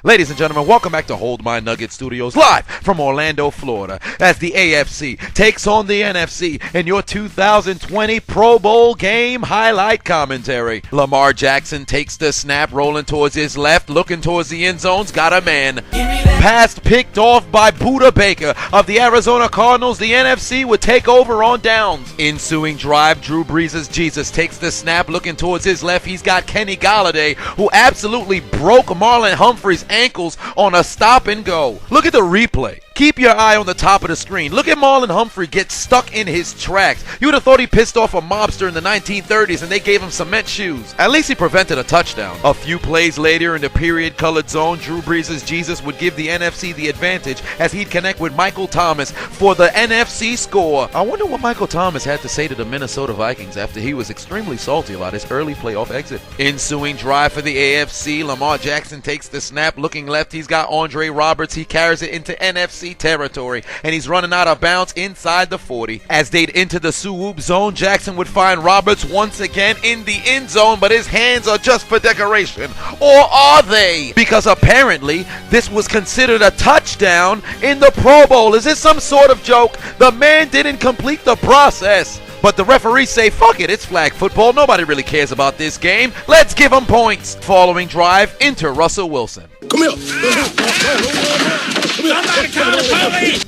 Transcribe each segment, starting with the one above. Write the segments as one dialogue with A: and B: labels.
A: Ladies and gentlemen, welcome back to Hold My Nugget Studios, live from Orlando, Florida, as the AFC takes on the NFC in your 2020 Pro Bowl game highlight commentary. Lamar Jackson takes the snap, rolling towards his left, looking towards the end zone's got a man. Pass picked off by Buda Baker of the Arizona Cardinals. The NFC would take over on downs. Ensuing drive, Drew Brees' Jesus takes the snap, looking towards his left. He's got Kenny Golladay, who absolutely broke Marlon Humphrey's ankles on a stop and go. Look at the replay. Keep your eye on the top of the screen. Look at Marlon Humphrey get stuck in his tracks. You would have thought he pissed off a mobster in the 1930s and they gave him cement shoes. At least he prevented a touchdown. A few plays later in the period-colored zone, Drew Brees' Jesus would give the NFC the advantage as he'd connect with Michael Thomas for the NFC score. I wonder what Michael Thomas had to say to the Minnesota Vikings after he was extremely salty about his early playoff exit. Ensuing drive for the AFC, Lamar Jackson takes the snap, looking left. He's got Andre Roberts. He carries it into NFC territory, and he's running out of bounds inside the 40. As they'd enter the swoop zone, Jackson would find Roberts once again in the end zone, but his hands are just for decoration. Or are they? Because apparently this was considered a touchdown in the Pro Bowl. Is this some sort of joke? The man didn't complete the process. But the referees say, fuck it, it's flag football. Nobody really cares about this game. Let's give them points. Following drive, enter Russell Wilson.
B: Come here.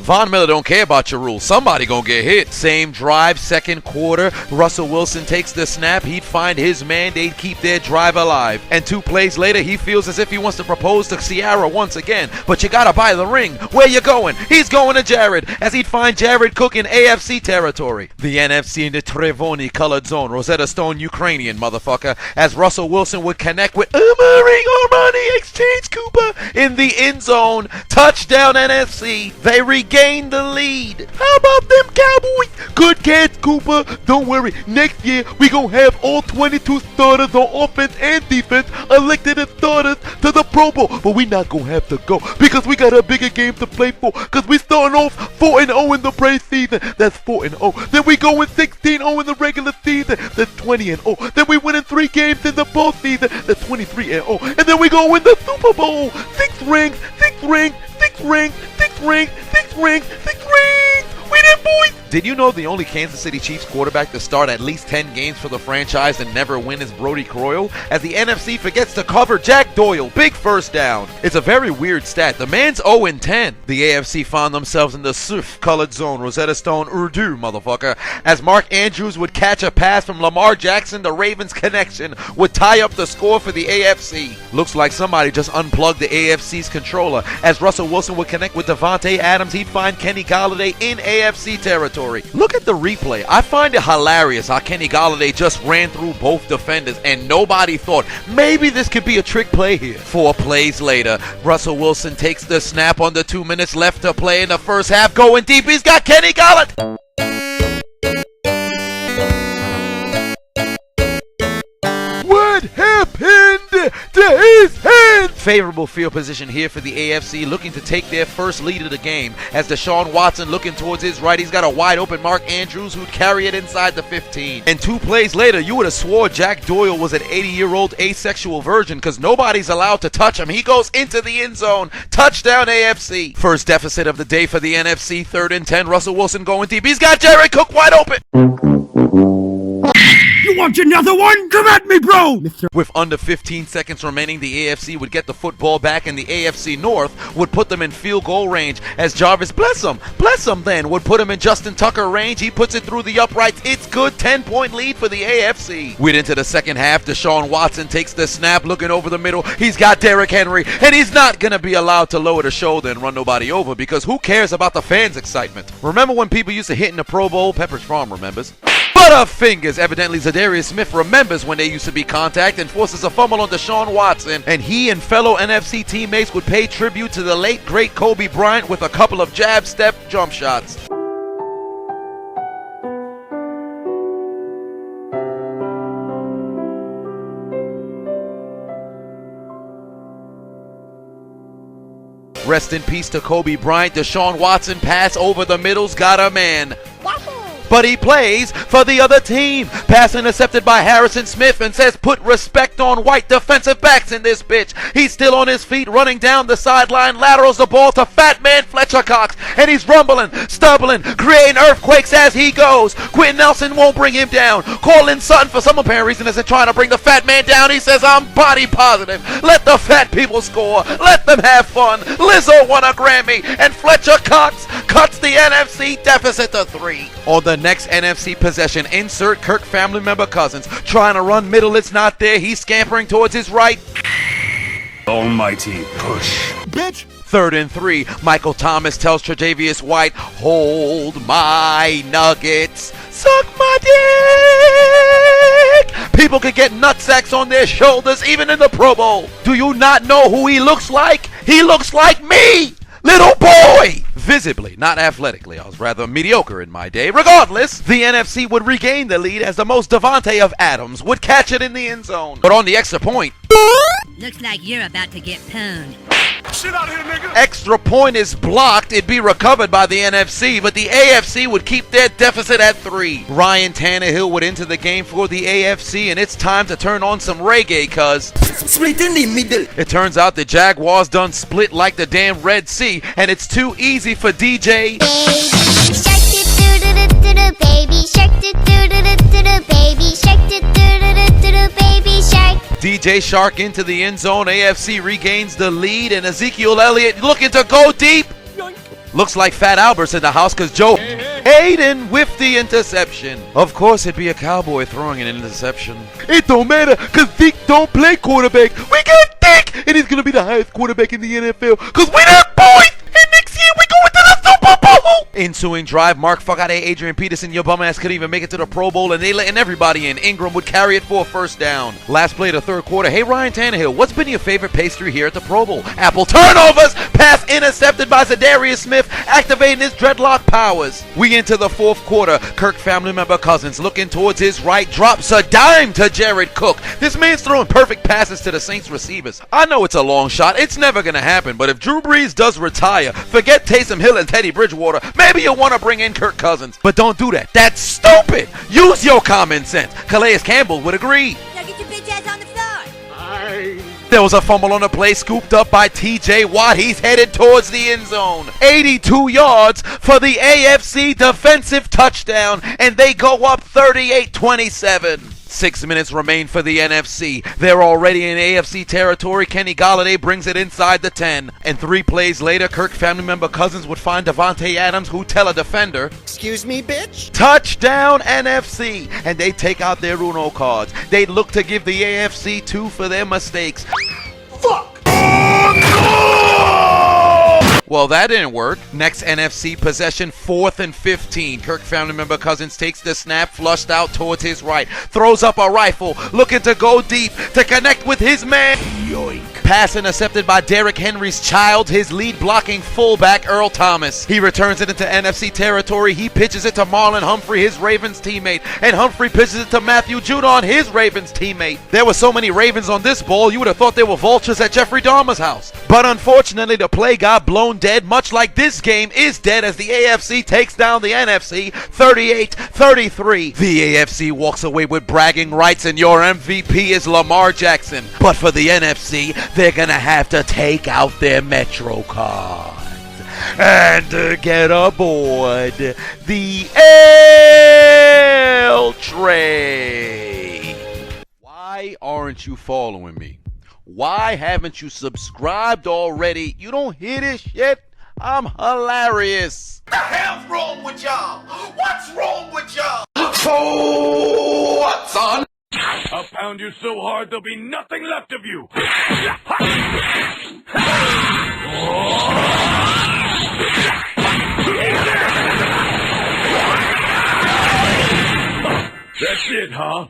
A: Von Miller don't care about your rules. Somebody gonna get hit. Same drive, second quarter. Russell Wilson takes the snap. He'd find his man. They'd keep their drive alive. And 2 plays later, he feels as if he wants to propose to Ciara once again. But you gotta buy the ring. Where you going? He's going to Jared, as he'd find Jared Cook in AFC territory. The NFC in the Trevoni colored zone. Rosetta Stone Ukrainian, motherfucker. As Russell Wilson would connect with Armani Exchange Cooper in the end zone. Touchdown NFC. They regained the lead. How about them Cowboys? Good catch, Cooper. Don't worry. Next year, we gonna have all 22 starters on offense and defense elected as starters to the Pro Bowl. But we not gonna have to go because we got a bigger game to play for. Because we starting off 4-0 in the preseason. That's 4-0. Then we go in 16-0 in the regular season. That's 20-0. Then we win in 3 games in the postseason. That's 23-0. And then we go win the Super Bowl. 6 rings, 6 rings, 6 rings, 6 rings, 6 rings, 6 rings. We did, boys. Did you know the only Kansas City Chiefs quarterback to start at least 10 games for the franchise and never win is Brody Croyle? As the NFC forgets to cover Jack Doyle. Big first down. It's a very weird stat. The man's 0-10. The AFC found themselves in the surf-colored zone. Rosetta Stone Urdu, motherfucker. As Mark Andrews would catch a pass from Lamar Jackson, the Ravens connection would tie up the score for the AFC. Looks like somebody just unplugged the AFC's controller. As Russell Wilson would connect with Devontae Adams, he'd find Kenny Golladay in AFC territory. Look at the replay. I find it hilarious how Kenny Golladay just ran through both defenders and nobody thought maybe this could be a trick play here. 4 plays later, Russell Wilson takes the snap on the 2 minutes left to play in the first half. Going deep, he's got Kenny Golladay. What happened to his hand? Favorable field position here for the AFC, looking to take their first lead of the game. As Deshaun Watson looking towards his right, he's got a wide open Mark Andrews who'd carry it inside the 15. And 2 plays later, you would have swore Jack Doyle was an 80-year-old asexual virgin because nobody's allowed to touch him. He goes into the end zone. Touchdown AFC. First deficit of the day for the NFC. 3rd and 10. Russell Wilson going deep. He's got Jared Cook wide open.
B: You want another one? Come at me, bro!
A: With under 15 seconds remaining, the AFC would get the football back, and the AFC North would put them in field goal range as Jarvis bless him then, would put him in Justin Tucker range. He puts it through the uprights. It's good. 10-point lead for the AFC. We're into the second half. Deshaun Watson takes the snap, looking over the middle. He's got Derrick Henry, and he's not going to be allowed to lower the shoulder and run nobody over because who cares about the fans' excitement? Remember when people used to hit in the Pro Bowl? Pepperidge Farm remembers. Butterfingers. Evidently, Zadarius Smith remembers when there used to be contact and forces a fumble on Deshaun Watson. And he and fellow NFC teammates would pay tribute to the late, great Kobe Bryant with a couple of jab step jump shots. Rest in peace to Kobe Bryant. Deshaun Watson pass over the middle's got a man. but he plays for the other team. Pass intercepted by Harrison Smith and says put respect on white defensive backs in this bitch. He's still on his feet running down the sideline, laterals the ball to fat man Fletcher Cox, and he's rumbling, stumbling, creating earthquakes as he goes. Quentin Nelson won't bring him down. Cortland Sutton, for some apparent reason, isn't trying to bring the fat man down. He says, I'm body positive. Let the fat people score. Let them have fun. Lizzo won a Grammy, and Fletcher Cox cuts the NFC deficit to 3. On the next NFC possession, insert Kirk family member Cousins. Trying to run middle, it's not there. He's scampering towards his right.
B: Almighty push. Bitch!
A: 3rd and 3. Michael Thomas tells Tre'Davious White, hold my nuggets. Suck my dick. People could get nutsacks on their shoulders even in the Pro Bowl. Do you not know who he looks like? He looks like me. Little boy! Visibly, not athletically. I was rather mediocre in my day. Regardless, the NFC would regain the lead as the most Devontae of Adams would catch it in the end zone. But on the extra point...
C: Looks like you're about to get pwned.
B: Shit out here, nigga!
A: Extra point is blocked. It'd be recovered by the NFC, but the AFC would keep their deficit at 3. Ryan Tannehill would enter the game for the AFC, and it's time to turn on some reggae, cuz...
D: Split in the middle.
A: It turns out the Jaguars done split like the damn Red Sea, and it's too easy for DJ...
E: Baby shark, baby shark, baby shark.
A: DJ Shark into the end zone. AFC regains the lead, and Ezekiel Elliott looking to go deep. Looks like Fat Albert's in the house because Joe Hayden whiffed the interception. Of course, it'd be a Cowboy throwing an interception. It don't matter because Zeke don't play quarterback. We got Dick, and he's going to be the highest quarterback in the NFL because we that boys. And next year, we going to the Super Bowl. Ensuing drive, Mark Fagade, Adrian Peterson, your bum ass couldn't even make it to the Pro Bowl, and they letting everybody in. Ingram would carry it for a first down. Last play of the third quarter. Hey, Ryan Tannehill, what's been your favorite pastry here at the Pro Bowl? Apple turnovers. Pass intercepted by Zadarius Smith, activating his dreadlock powers. We into the fourth quarter. Kirk family member Cousins looking towards his right, drops a dime to Jared Cook. This man's throwing perfect passes to the Saints receivers. I know it's a long shot. It's never going to happen, but if Drew Brees does retire, forget Taysom Hill and Teddy Bridgewater. Maybe you'll want to bring in Kirk Cousins, but don't do that. That's stupid. Use your common sense. Calais Campbell would agree.
C: Now get your bitch ass on the floor.
A: There was a fumble on the play, scooped up by TJ Watt. He's headed towards the end zone. 82 yards for the AFC defensive touchdown, and they go up 38-27. 6 minutes remain for the NFC. They're already in AFC territory. Kenny Golladay brings it inside the 10. And 3 plays later, Kirk family member Cousins would find Devontae Adams, who tell a defender,
D: Excuse me, bitch?
A: touchdown NFC. And they take out their Uno cards. They look to give the AFC 2 for their mistakes.
D: Fuck!
A: Well, that didn't work. Next NFC possession, 4th and 15. Kirk family member Cousins takes the snap, flushed out towards his right, throws up a rifle, looking to go deep to connect with his man. Yoink. Pass intercepted by Derrick Henry's child, his lead blocking fullback, Earl Thomas. He returns it into NFC territory. He pitches it to Marlon Humphrey, his Ravens teammate, and Humphrey pitches it to Matthew Judon, his Ravens teammate. There were so many Ravens on this ball, you would have thought they were vultures at Jeffrey Dahmer's house. But unfortunately, the play got blown dead, much like this game is dead as the AFC takes down the NFC 38-33. The AFC walks away with bragging rights, and your MVP is Lamar Jackson. But for the NFC, they're gonna have to take out their Metro cards and get aboard the L train. Why aren't you following me? Why haven't you subscribed already? You don't hear this shit? I'm hilarious.
F: What the hell's wrong with y'all? What's wrong with y'all?
A: So what, son?
B: I'll pound you so hard there'll be nothing left of you. That's it, huh?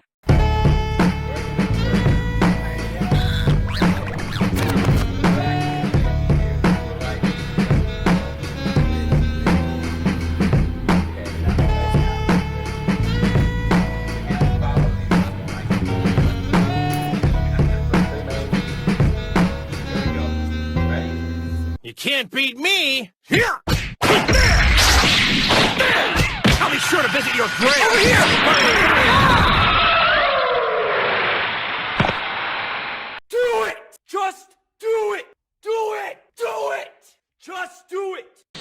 B: You can't beat me! be sure to visit your grave. Over here! Do it! Just do it! Do it! Do it! Just do it!